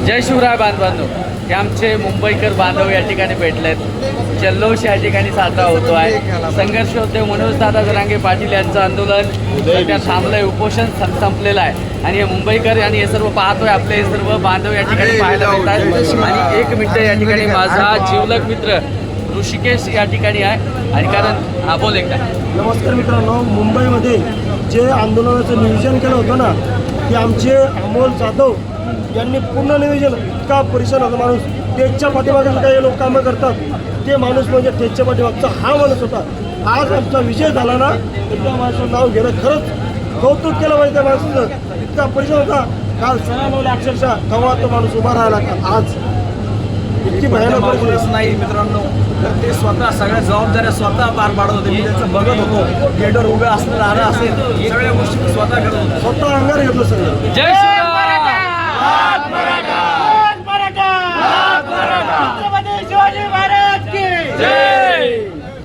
जय शिवराय बांधवांनो, हे आमचे मुंबईकर बांधव या ठिकाणी भेटलेत. जल्लोष या ठिकाणी साजरा होतो आहे. संघर्ष होते. मनोज दादा जरांगे पाटील यांचं आंदोलन सध्या थांबलंय, उपोषण संपलेलं आहे. आणि हे मुंबईकर आणि हे सर्व पाहतोय, आपले हे सर्व बांधव या ठिकाणी पाहायला मिळतात. आणि एक मिनिट, या ठिकाणी माझा जिवलग मित्र ऋषिकेश या ठिकाणी आहे. आणि कारण हा बोल एकदा. नमस्कार मित्रांनो, मुंबईमध्ये जे आंदोलनाचं नियोजन केलं होतं ना, ते आमचे अमोल जाधव यांनी पूर्ण नियोजन, इतका परिश्रम होता माणूस. टेजच्या पाठीमागे काही लोक कामं करतात, ते माणूस म्हणजे टेजच्या पाठीमागचा हा माणूस होता. आज आमचा विजय झाला ना, त्या माणसाचं नाव घेणं खरंच कौतुक केलं पाहिजे. त्या माणसाचं इतका परिश्रम होता. काल सणाला अक्षरशः तेव्हा तो माणूस उभा राहिला. का आज इतकी भयानक परिस्थिती नाही मित्रांनो, तर ते स्वतः सगळ्या जबाबदाऱ्या स्वतः पार पाडत होते. मी त्यांचं बघत होतो, गेटवर उभे असणं राहणं असेल, सगळ्या गोष्टी स्वतः करत होतो. स्वतः अंगार घेतलं सगळं. जय